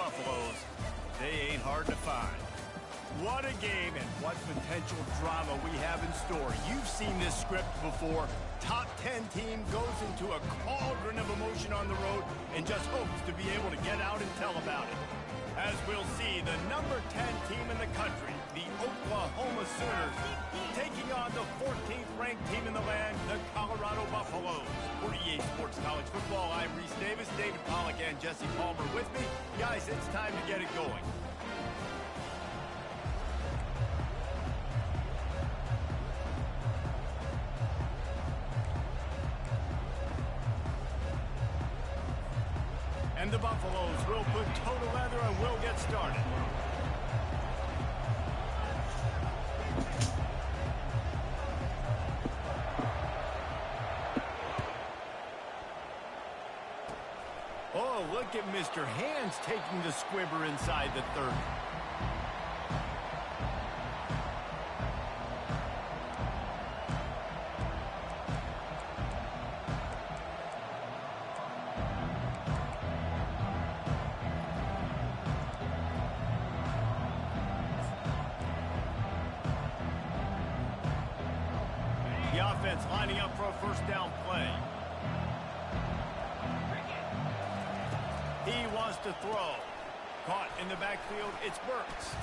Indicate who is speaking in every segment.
Speaker 1: Buffaloes, they ain't hard to find. What a game and what potential drama we have in store. You've seen this script before. Top 10 team goes into a cauldron of emotion on the road and just hopes to be able to get out and tell about it. As we'll see, the number 10 team in the country, the Oklahoma Sooners, taking on the 14th ranked team in the land, the Colorado Buffaloes. For EA Sports College Football, I'm Reese Davis, David Pollack, and Jesse Palmer with me. Guys, it's time to get it going. And the Buffaloes will put total leather and will get started. Oh, look at Mr. Hands taking the squibber inside the 30. The offense lining up for a first down play. He wants to throw. Caught in the backfield, it's Burks.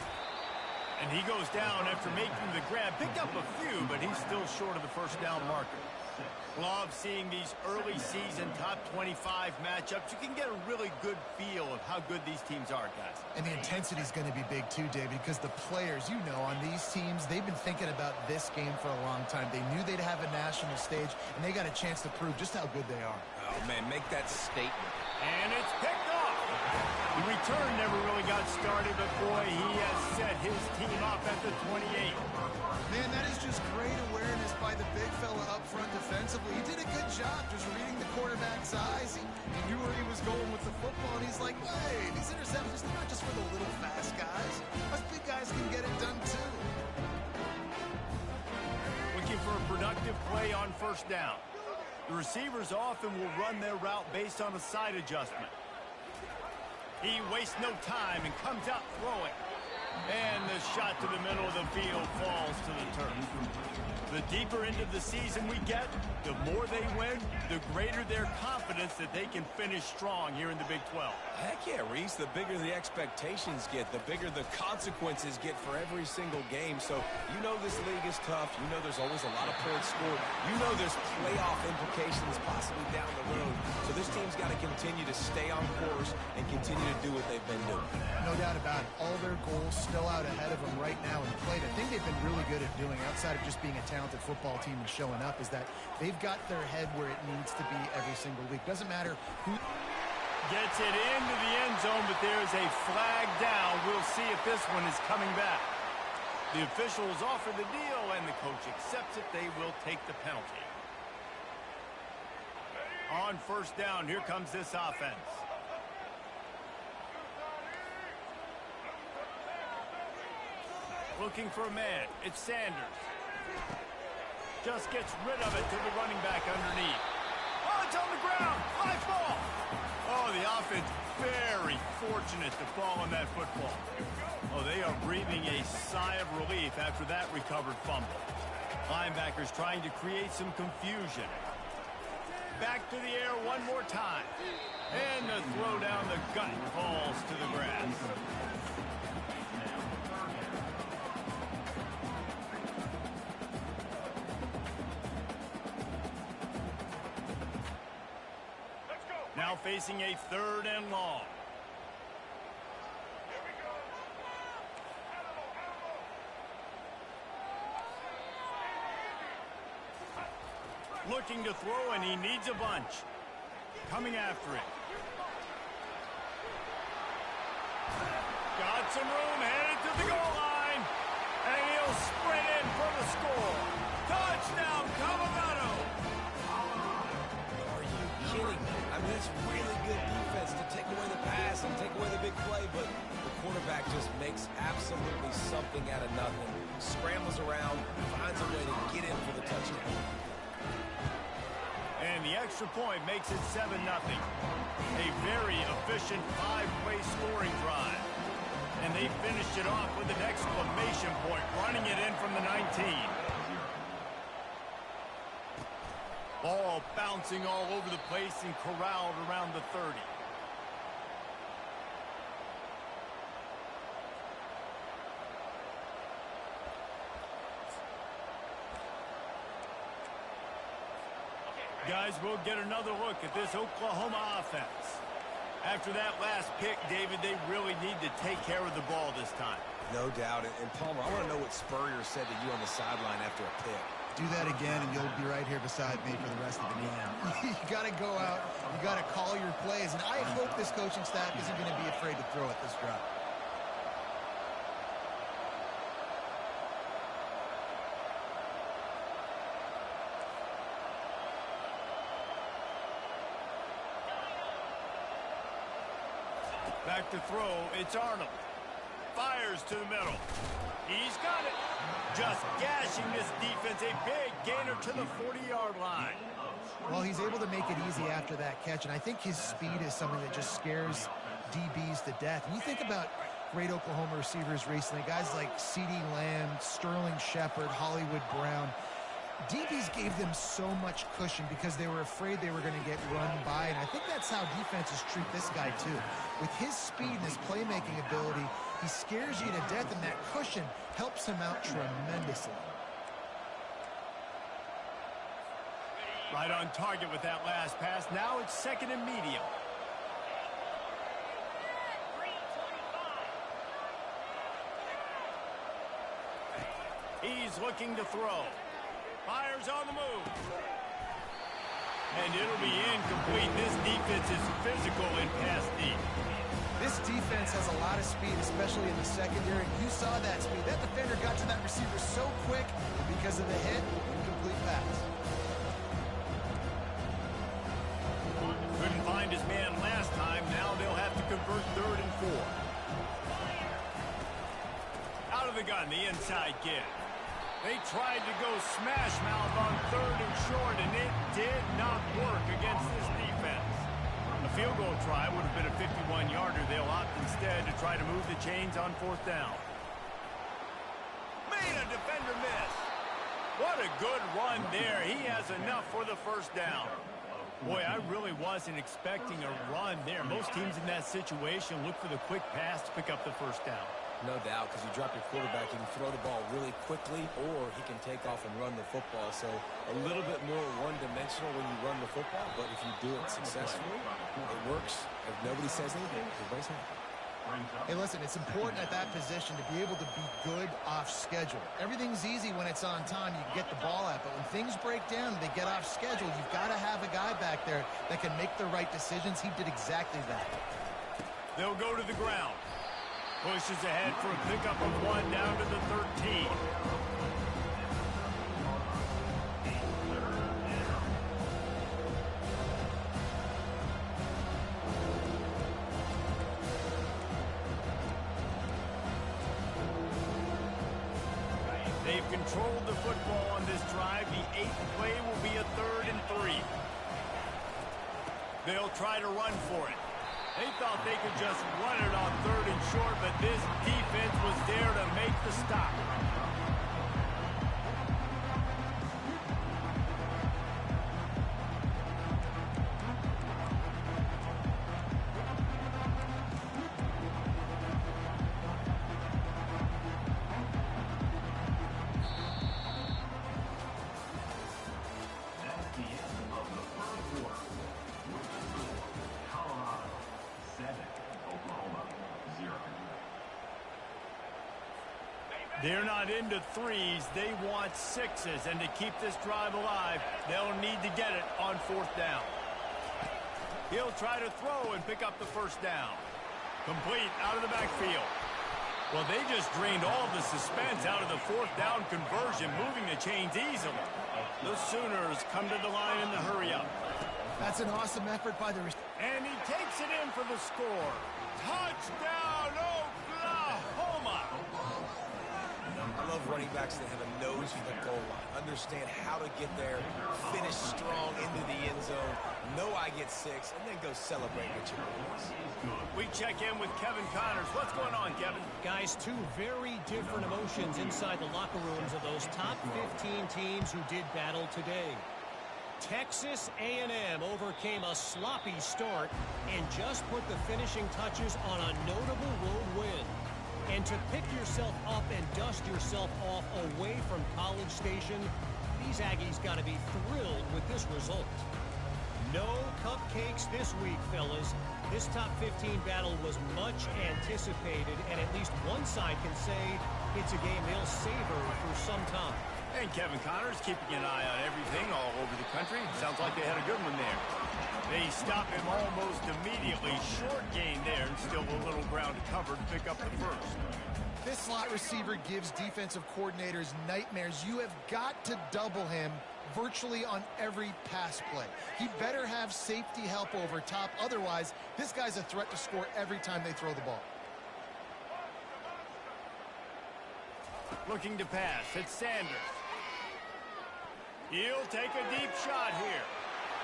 Speaker 1: And he goes down after making the grab. Picked up a few, but he's still short of the first down marker. Love seeing these early season top 25 matchups. You can get a really good feel of how good these teams are, guys.
Speaker 2: And the intensity is going to be big too, David, because the players, you know, on these teams, they've been thinking about this game for a long time. They knew they'd have a national stage, and they got a chance to prove just how good they are.
Speaker 3: Oh, man, make that statement.
Speaker 1: And it's picked off. The return never really got started, but boy, he has set his team up at the 28.
Speaker 2: Man, that is just great awareness by the big fella up front defensively. He did a good job just reading the quarterback's eyes. He knew where he was going with the football, and he's like, hey, these interceptions, they're not just for the little fast guys. Us big guys can get it done too.
Speaker 1: Looking for a productive play on first down. The receivers often will run their route based on a side adjustment. He wastes no time and comes out throwing. And the shot to the middle of the field falls to the turf. The deeper into the season we get, the more they win, the greater their confidence that they can finish strong here in the Big 12.
Speaker 3: Heck yeah, Reese. The bigger the expectations get, the bigger the consequences get for every single game. So you know this league is tough. You know there's always a lot of points scored. You know there's playoff implications possibly down the road. So this team's got to continue to stay on course and continue to do what they've been doing.
Speaker 2: No doubt about it. All their goals still out ahead of them right now in play. The thing they've been really good at doing, outside of just being a talented football team and showing up, is that they've got their head where it needs to be every single week. Doesn't matter who
Speaker 1: gets it into the end zone, but there's a flag down. We'll see if this one is coming back. The officials offer the deal, and the coach accepts it. They will take the penalty. On first down, here comes this offense. Looking for a man. It's Sanders. Just gets rid of it to the running back underneath. Oh, it's on the ground. High ball. Oh, the offense very fortunate to fall on that football. Oh, they are breathing a sigh of relief after that recovered fumble. Linebackers trying to create some confusion. Back to the air one more time. And the throw down the gut falls to the grass. Now facing a third and long. Looking to throw, and he needs a bunch. Coming after it. Got some room, headed to the goal line. And he'll sprint in for the score. Touchdown, Colorado!
Speaker 3: Are you kidding me? I mean, it's really good defense to take away the pass and take away the big play, but the quarterback just makes absolutely something out of nothing. Scrambles around, finds a way to get in for the touchdown.
Speaker 1: And the extra point makes it 7-0. A very efficient 5-play scoring drive. finish it off with an exclamation point, running it in from the 19. Ball bouncing all over the place and corralled around the 30. Guys, we'll get another look at this Oklahoma offense. After that last pick, David, they really need to take care of the ball this time.
Speaker 3: No doubt. And Palmer, I want to know what Spurrier said to you on the sideline after a pick.
Speaker 2: Do that again, and you'll be right here beside me for the rest of the game. You got to go out. You got to call your plays. And I hope this coaching staff isn't going to be afraid to throw it this drive.
Speaker 1: Back to throw, it's Arnold. Fires to the middle. He's got it. Just gashing this defense, a big gainer to the 40-yard line.
Speaker 2: Well, he's able to make it easy after that catch, and I think his speed is something that just scares DBs to death. And you think about great Oklahoma receivers recently, guys like CeeDee Lamb, Sterling Shepard, Hollywood Brown. DBs gave them so much cushion because they were afraid they were going to get run by, and I think that's how defenses treat this guy too. With his speed and his playmaking ability, he scares you to death, and that cushion helps him out tremendously.
Speaker 1: Right on target with that last pass. Now it's second and medium. He's looking to throw. Fires on the move. And it'll be incomplete. This defense is physical in pass deep.
Speaker 2: This defense has a lot of speed, especially in the secondary. You saw that speed. That defender got to that receiver so quick, and because of the hit, incomplete pass.
Speaker 1: Couldn't find his man last time. Now they'll have to convert 3rd and 4. Out of the gun, the inside kid. They tried to go smash mouth on 3rd and short, and it did not work against this defense. A field goal try would have been a 51-yarder. They'll opt instead to try to move the chains on 4th down. Made a defender miss. What a good run there. He has enough for the 1st down. Boy, I really wasn't expecting a run there. Most teams in that situation look for the quick pass to pick up the 1st down.
Speaker 3: No doubt, because you drop your quarterback, you can throw the ball really quickly, or he can take off and run the football. So a little bit more one-dimensional when you run the football, but if you do it successfully, it works. If nobody says anything, everybody's happy.
Speaker 2: Hey, listen, it's important at that position to be able to be good off schedule. Everything's easy when it's on time. You can get the ball out, but when things break down, they get off schedule. You've got to have a guy back there that can make the right decisions. He did exactly that.
Speaker 1: They'll go to the ground. Pushes ahead for a pickup of 1 down to the 13. They've controlled the football on this drive. The 8th play will be a 3rd and 3. They'll try to run for it. They thought they could just run it on 3rd and short, but this defense was there to make the stop. They're not into 3s. They want 6s. And to keep this drive alive, they'll need to get it on 4th down. He'll try to throw and pick up the 1st down. Complete out of the backfield. Well, they just drained all the suspense out of the 4th down conversion, moving the chains easily. The Sooners come to the line in the hurry-up.
Speaker 2: That's an awesome effort by the receiver.
Speaker 1: And he takes it in for the score. Touchdown, Oklahoma!
Speaker 3: I love running quarterbacks that have a nose for the goal line, understand how to get there, finish strong into the end zone, know I get 6, and then go celebrate with your boys.
Speaker 1: We check in with Kevin Connors. What's going on, Kevin?
Speaker 4: Guys, two very different emotions inside the locker rooms of those top 15 teams who did battle today. Texas A&M overcame a sloppy start and just put the finishing touches on a notable road win. And to pick yourself up and dust yourself off away from College Station, these Aggies got to be thrilled with this result. No cupcakes this week, fellas. This top 15 battle was much anticipated, and at least one side can say it's a game they'll savor for some time.
Speaker 1: And Kevin Connors keeping an eye on everything all over the country. Sounds like they had a good one there. They stop him almost immediately. Short gain there, and still a little ground to cover to pick up the first.
Speaker 2: This slot receiver gives defensive coordinators nightmares. You have got to double him virtually on every pass play. He better have safety help over top. Otherwise, this guy's a threat to score every time they throw the ball.
Speaker 1: Looking to pass. It's Sanders. He'll take a deep shot here.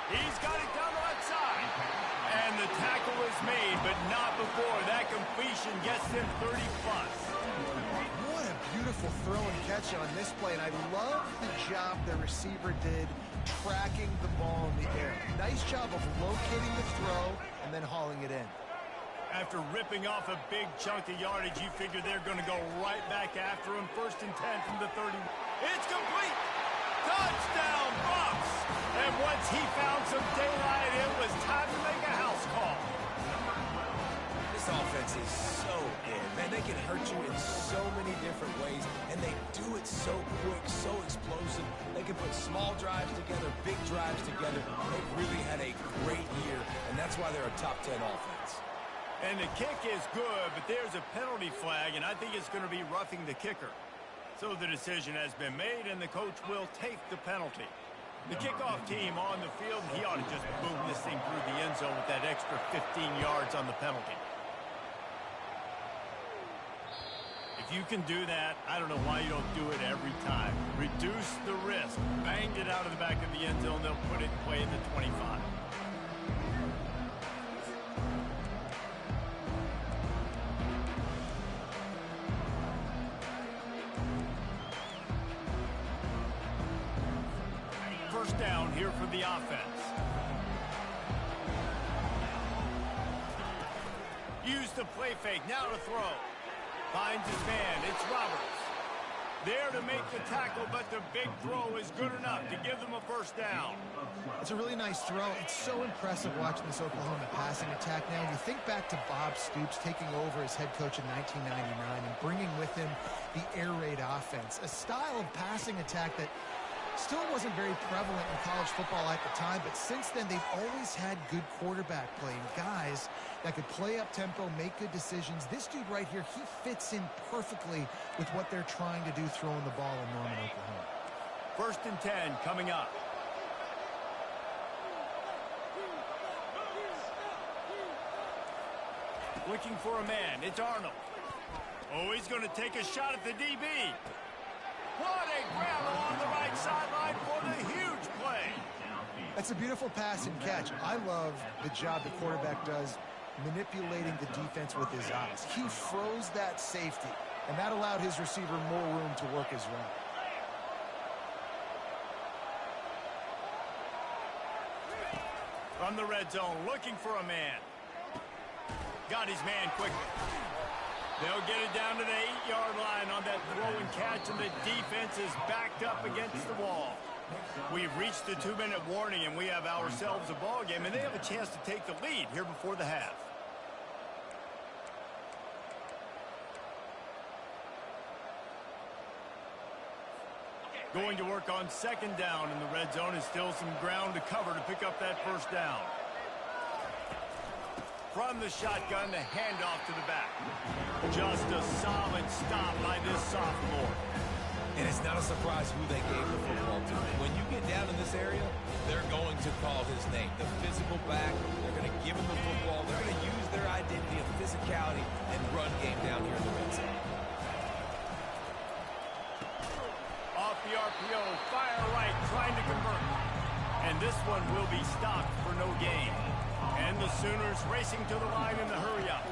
Speaker 1: He's got it down the left side. And the tackle is made, but not before that completion gets him 30-plus.
Speaker 2: What a beautiful throw and catch on this play. And I love the job the receiver did tracking the ball in the air. Nice job of locating the throw and then hauling it in.
Speaker 1: After ripping off a big chunk of yardage, you figure they're going to go right back after him. 1st and 10 from the 30. It's complete. Touchdown, Bucks. And once he found some daylight, it was time to make a house call.
Speaker 3: This offense is so good, man. They can hurt you in so many different ways, and they do it so quick, so explosive. They can put small drives together, big drives together. They've really had a great year, and that's why they're a top 10 offense.
Speaker 1: And the kick is good, but there's a penalty flag, and I think it's going to be roughing the kicker. So the decision has been made, and the coach will take the penalty. The kickoff team on the field, he ought to just boom this thing through the end zone with that extra 15 yards on the penalty. If you can do that, I don't know why you don't do it every time. Reduce the risk. Banged it out of the back of the end zone. They'll put it in play in the 25. First down here for the offense. Use the play fake. Now to throw. Finds his man. It's Roberts. There to make the tackle, but the big throw is good enough to give them a first down.
Speaker 2: It's a really nice throw. It's so impressive watching this Oklahoma passing attack now. You think back to Bob Stoops taking over as head coach in 1999 and bringing with him the air raid offense, a style of passing attack that still wasn't very prevalent in college football at the time, but since then they've always had good quarterback play and guys that could play up tempo, make good decisions. This dude right here, he fits in perfectly with what they're trying to do throwing the ball in Norman, Oklahoma.
Speaker 1: 1st and 10 coming up. Looking for a man. It's Arnold. Oh, he's going to take a shot at the DB. What a grab along the right sideline for the huge play.
Speaker 2: That's a beautiful pass and catch. I love the job the quarterback does manipulating the defense with his eyes. He froze that safety, and that allowed his receiver more room to work his route.
Speaker 1: From the red zone, looking for a man. Got his man quickly. They'll get it down to the 8-yard line on that throw and catch, and the defense is backed up against the wall. We've reached the 2-minute warning, and we have ourselves a ball game, and they have a chance to take the lead here before the half. Going to work on 2nd down in the red zone, and still some ground to cover to pick up that first down. From the shotgun, the handoff to the back. Just a solid stop by this sophomore.
Speaker 3: And it's not a surprise who they gave the football to. When you get down in this area, they're going to call his name. The physical back, they're going to give him the football. They're going to use their identity of physicality and run game down here in the red zone.
Speaker 1: the RPO, fire right, trying to convert. And this one will be stopped for no gain. And the Sooners racing to the line in the hurry-up.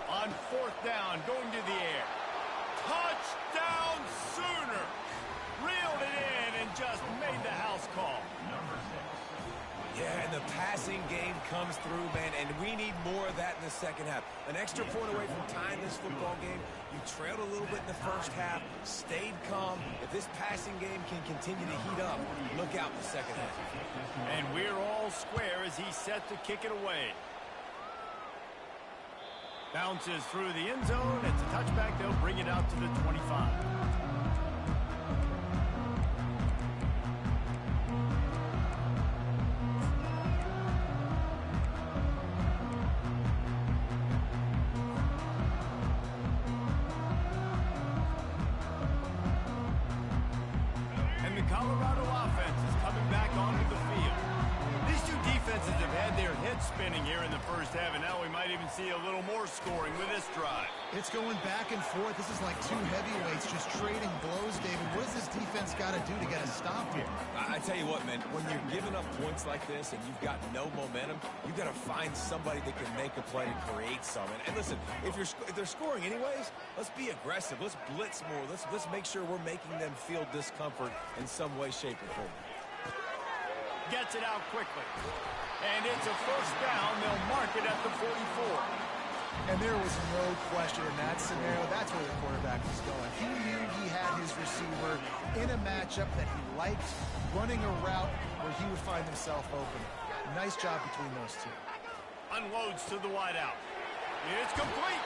Speaker 1: On fourth down, going to the air. Touchdown, Sooner! Reeled it in and just made the house call.
Speaker 3: Yeah, and the passing game comes through, man, and we need more of that in the second half. An extra point away from tying this football game. You trailed a little bit in the first half, stayed calm. If this passing game can continue to heat up, look out in the second half.
Speaker 1: And we're all square as he's set to kick it away. Bounces through the end zone. It's a touchback. They'll bring it out to the 25. And the Colorado offense is coming back onto the field. These two defenses have had their heads spinning here in the first half, and now we might even see a little more scoring with this drive.
Speaker 2: It's going back and forth. This is like two heavyweights just trading blows, David. What does this defense got to do to get a stop here?
Speaker 3: I tell you what, man, when you're giving up points like this and you've got no momentum, you've got to find somebody that can make a play and create some. And listen, if they're scoring anyways, let's be aggressive. Let's blitz more. Let's make sure we're making them feel discomfort in some way, shape, or form.
Speaker 1: Gets it out quickly. And it's a first down. They'll mark it at the 44.
Speaker 2: And there was no question in that scenario. That's where the quarterback was going. He knew he had his receiver in a matchup that he liked, running a route where he would find himself open. Nice job between those two.
Speaker 1: Unloads to the wideout. It's complete.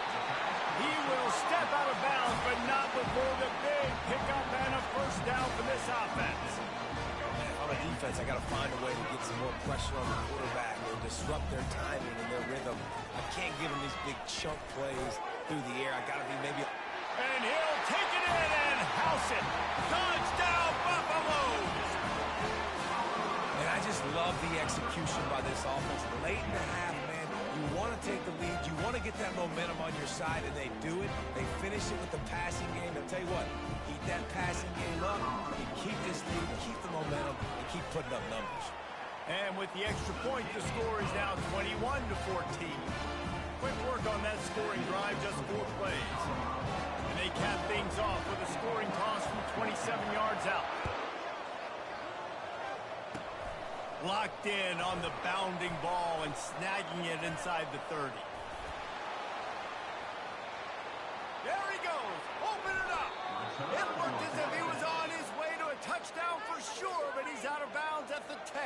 Speaker 1: He will step out of bounds, but not before the big pickup and a first down for this offense.
Speaker 3: On a defense, I got to find a way to get some more pressure on the quarterback or disrupt their timing and their rhythm. I can't give them these big chunk plays through the air. I got to be maybe...
Speaker 1: And he'll take it in and house it. Touchdown, Buffaloes!
Speaker 3: And I just love the execution by this offense. Late in the half, man, you want to take the lead. You want to get that momentum on your side, and they do it. They finish it with the passing game. I'll tell you what, keep that passing game up. You keep this lead, keep the momentum, and keep putting up numbers.
Speaker 1: And with the extra point, the score is now 21-14. Quick work on that scoring drive, just 4 plays. And they cap things off with a scoring toss from 27 yards out. Locked in on the bounding ball and snagging it inside the 30. There he goes. Open it up. It looked as if he was on his way to a touchdown for sure, but he's out of bounds at the 10.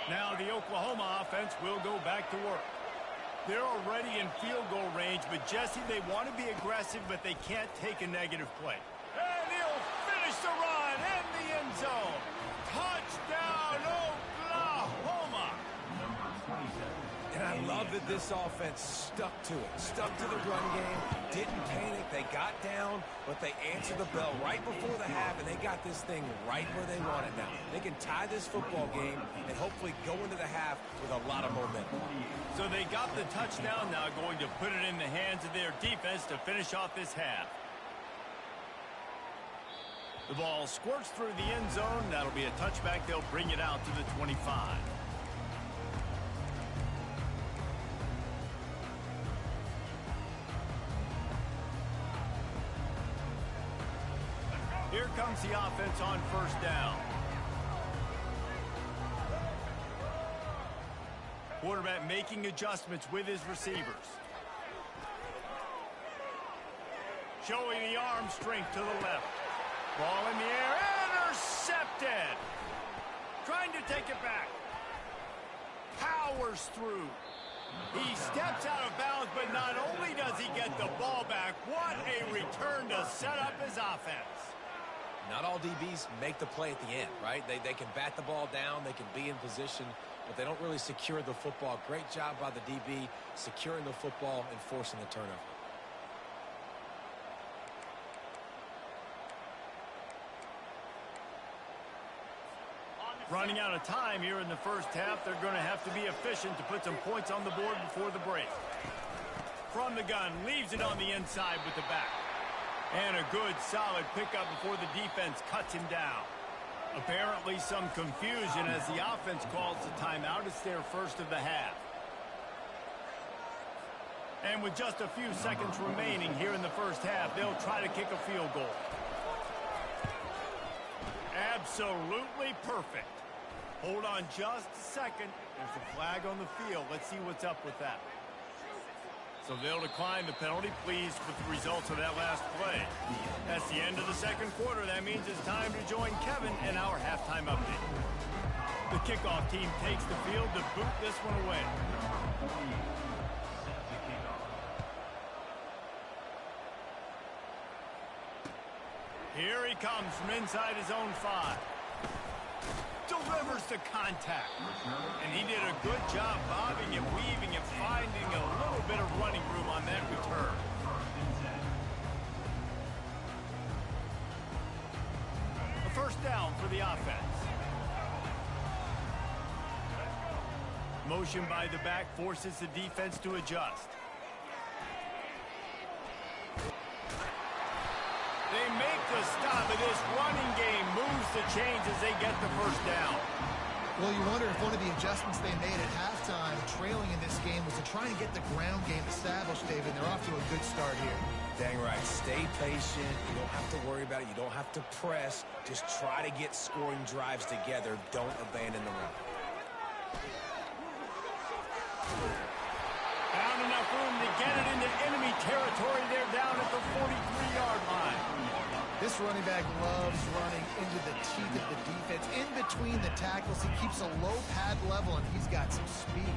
Speaker 1: Now the Oklahoma offense will go back to work. They're already in field goal range, but Jesse, they want to be aggressive, but they can't take a negative play. And he'll finish the run in the end zone. Touchdown, Oklahoma!
Speaker 3: And I love that this offense stuck to it, stuck to the run game, didn't panic. They got down, but they answered the bell right before the half, and they got this thing right where they want it now. They can tie this football game and hopefully go into the half with a lot of momentum.
Speaker 1: So they got the touchdown, now going to put it in the hands of their defense to finish off this half. The ball squirts through the end zone. That'll be a touchback. They'll bring it out to the 25. Here comes the offense on first down. Quarterback making adjustments with his receivers. Showing the arm strength to the left. Ball in the air, intercepted. Trying to take it back. Powers through. He steps out of bounds, but not only does he get the ball back, what a return to set up his offense.
Speaker 3: Not all DBs make the play at the end, right? They can bat the ball down, they can be in position, but they don't really secure the football. Great job by the DB securing the football and forcing the turnover.
Speaker 1: Running out of time here in the first half. They're going to have to be efficient to put some points on the board before the break. From the gun, leaves it on the inside with the back. And a good, solid pickup before the defense cuts him down. Apparently some confusion as the offense calls the timeout. It's their first of the half. And with just a few seconds remaining here in the first half, they'll try to kick a field goal. Absolutely perfect. Hold on just a second. There's a flag on the field. Let's see what's up with that. So they'll decline the penalty, pleased with the results of that last play. That's the end of the second quarter. That means it's time to join Kevin in our halftime update. The kickoff team takes the field to boot this one away. Here he comes from inside his own 5. Delivers the contact. And he did a good job bobbing and weaving and finding a little bit of running room on that return. A first down for the offense. Motion by the back forces the defense to adjust. They make the stop, and this running game moves the chains as they get the first down.
Speaker 2: Well, you wonder if one of the adjustments they made at halftime, trailing in this game, was to try and get the ground game established, David. They're off to a good start here.
Speaker 3: Dang right. Stay patient. You don't have to worry about it. You don't have to press. Just try to get scoring drives together. Don't abandon the run.
Speaker 1: Found enough room to get it into enemy territory. They're down at the 43-yard line.
Speaker 2: This running back loves running into the teeth of the defense. In between the tackles, he keeps a low pad level, and he's got some speed.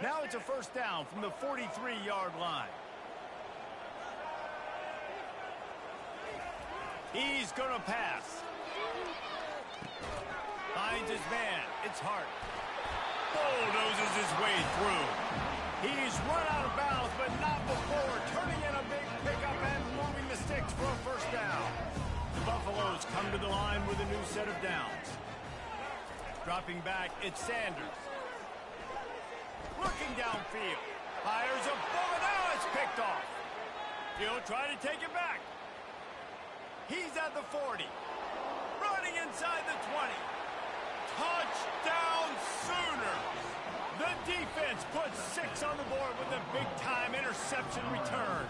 Speaker 1: Now it's a first down from the 43-yard line. He's going to pass. Finds his man. It's Hart. Bulldozes his way through. He's run out of bounds, but not before turning in a big pickup and moving the sticks for a first down. The Buffaloes come to the line with a new set of downs. Dropping back, it's Sanders. Looking downfield. Fires a bullet. Now it's picked off. He'll try to take it back. He's at the 40. Running inside the 20. Touchdown Sooners! The defense puts 6 on the board with a big-time interception return.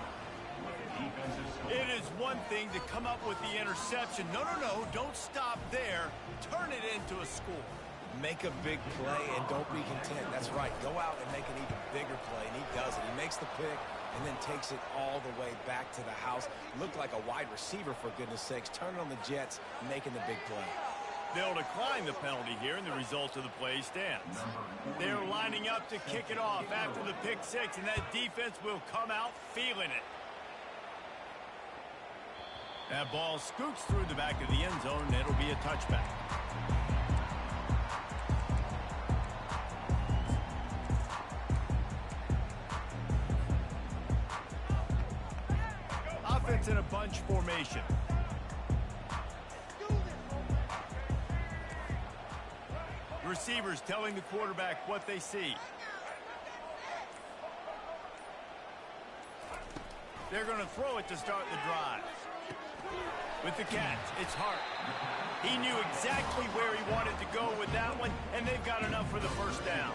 Speaker 1: It is one thing to come up with the interception. No, don't stop there. Turn it into a score.
Speaker 3: Make a big play and don't be content. That's right. Go out and make an even bigger play, and he does it. He makes the pick and then takes it all the way back to the house. Looked like a wide receiver, for goodness sakes. Turning on the Jets, making the big play.
Speaker 1: They'll decline the penalty here, and the result of the play stands. They're lining up to kick it off after the pick 6, and that defense will come out feeling it. That ball scoots through the back of the end zone, and it'll be a touchback. Offense in a bunch formation. Receivers telling the quarterback what they see. They're going to throw it to start the drive. With the catch, it's Hart. He knew exactly where he wanted to go with that one, and they've got enough for the first down.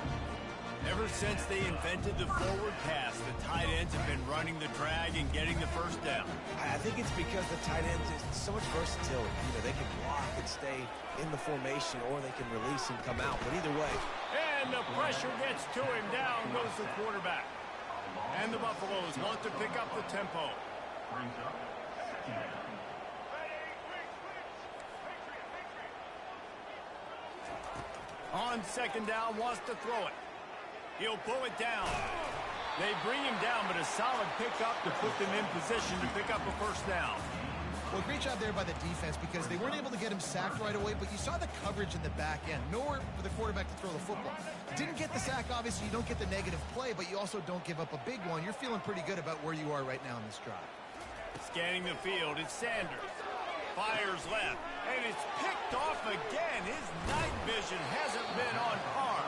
Speaker 1: Ever since they invented the forward pass, the tight ends have been running the drag and getting the first down.
Speaker 3: I think it's because the tight ends is so much versatility. You know, they can block and stay in the formation, or they can release and come out. But either way.
Speaker 1: And the pressure gets to him. Down goes the quarterback. And the Buffaloes want to pick up the tempo. On second down, wants to throw it. He'll pull it down. They bring him down, but a solid pickup to put them in position to pick up a first down.
Speaker 2: Well, great job there by the defense because they weren't able to get him sacked right away, but you saw the coverage in the back end. Nowhere for the quarterback to throw the football. Didn't get the sack, obviously. You don't get the negative play, but you also don't give up a big one. You're feeling pretty good about where you are right now in this drive.
Speaker 1: Scanning the field, it's Sanders. Fires left, and it's picked off again. His night vision hasn't been on par.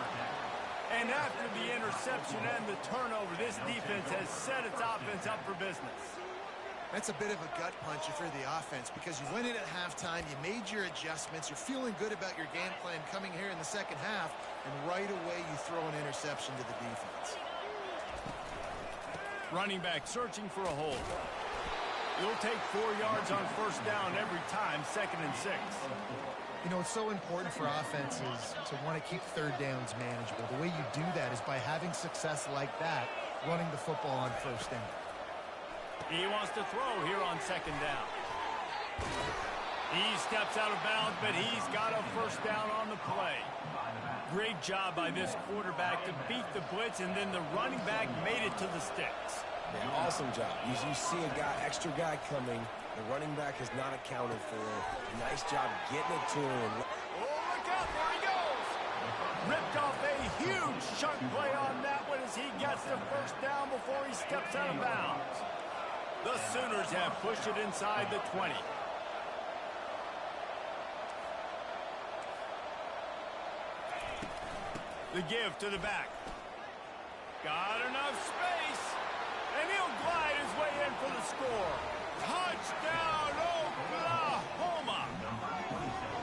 Speaker 1: And after the interception and the turnover, this defense has set its offense up for business.
Speaker 2: That's a bit of a gut punch if you're the offense because you went in at halftime, you made your adjustments, you're feeling good about your game plan coming here in the second half, and right away you throw an interception to the defense.
Speaker 1: Running back searching for a hole. He'll take 4 yards on first down every time, 2nd and 6.
Speaker 2: You know, it's so important for offenses to want to keep third downs manageable. The way you do that is by having success like that, running the football on first down.
Speaker 1: He wants to throw here on 2nd down. He steps out of bounds, but he's got a first down on the play. Great job by this quarterback to beat the blitz, and then the running back made it to the sticks.
Speaker 3: Yeah, awesome job. You see a extra guy coming. The running back has not accounted for. Nice job getting it to him.
Speaker 1: Oh, look out, there he goes. Ripped off a huge chunk play on that one as he gets the first down before he steps out of bounds. The Sooners have pushed it inside the 20. The give to the back. Got enough space. And he'll glide his way in for the score. Touchdown, Oklahoma!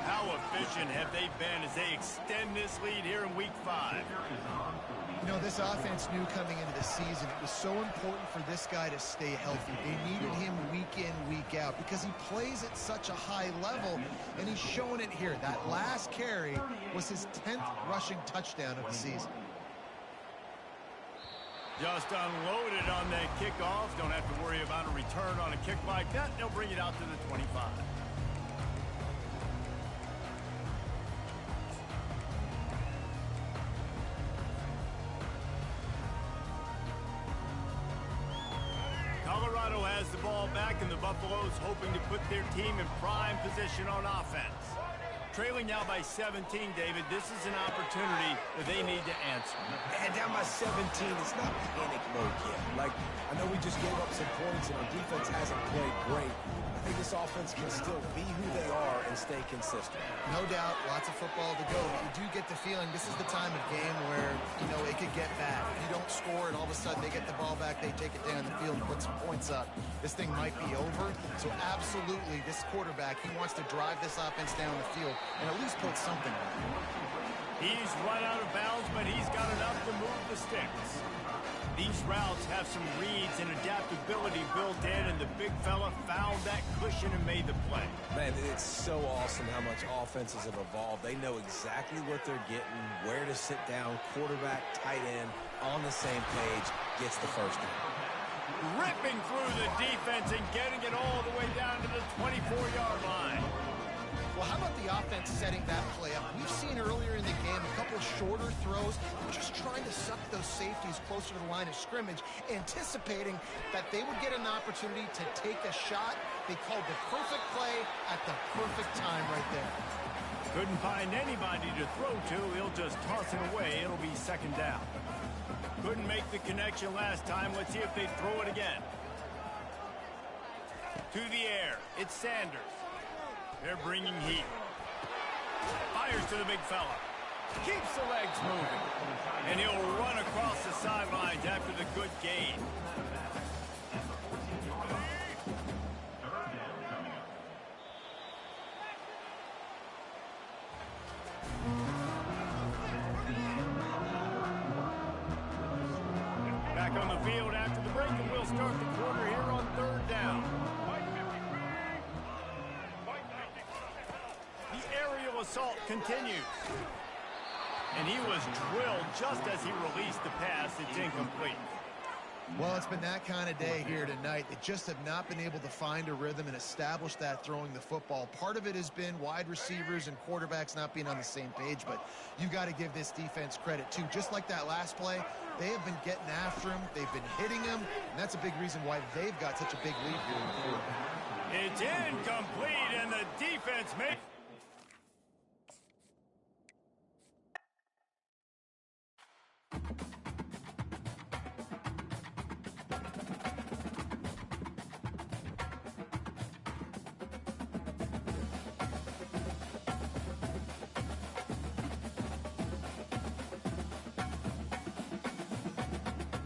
Speaker 1: How efficient have they been as they extend this lead here in Week 5?
Speaker 2: You know, this offense knew coming into the season it was so important for this guy to stay healthy. They needed him week in, week out because he plays at such a high level, and he's showing it here. That last carry was his 10th rushing touchdown of the season.
Speaker 1: Just unloaded on that kickoff. Don't have to worry about a return on a kick like that. They'll bring it out to the 25. Colorado has the ball back, and the Buffaloes hoping to put their team in prime position on offense. Trailing now by 17, David. This is an opportunity that they need to answer.
Speaker 3: And down by 17, it's not panic mode yet. Like, I know we just gave up some points and our defense hasn't played great. I think this offense can still be who they are and stay consistent.
Speaker 2: No doubt, lots of football to go. But you do get the feeling this is the time of game where, you know, it could get bad. If you don't score and all of a sudden they get the ball back, they take it down the field and put some points up, this thing might be over. So absolutely, this quarterback, he wants to drive this offense down the field and at least put something on it.
Speaker 1: He's run out of bounds, but he's got enough to move the sticks. These routes have some reads and adaptability built in, and the big fella found that cushion and made the play.
Speaker 3: Man, it's so awesome how much offenses have evolved. They know exactly what they're getting, where to sit down, quarterback, tight end, on the same page, gets the first down.
Speaker 1: Ripping through the defense and getting it all the way down to the 24-yard line.
Speaker 2: Well, how about the offense setting that play up? We've seen earlier in the game a couple of shorter throws, just trying to suck those safeties closer to the line of scrimmage, anticipating that they would get an opportunity to take a shot. They called the perfect play at the perfect time right there.
Speaker 1: Couldn't find anybody to throw to. He'll just toss it away. It'll be 2nd down. Couldn't make the connection last time. Let's see if they throw it again. To the air. It's Sanders. They're bringing heat. Fires to the big fella. Keeps the legs moving. And he'll run across the sidelines after the good gain. Back on the field after the break, and we'll start the quarter here on 3rd down. Assault continues. And he was drilled just as he released the pass. It's incomplete.
Speaker 2: Well, it's been that kind of day here tonight. They just have not been able to find a rhythm and establish that throwing the football. Part of it has been wide receivers and quarterbacks not being on the same page, but you've got to give this defense credit too. Just like that last play, they have been getting after him. They've been hitting him, and that's a big reason why they've got such a big lead here in the fourth.
Speaker 1: It's incomplete, and the defense makes...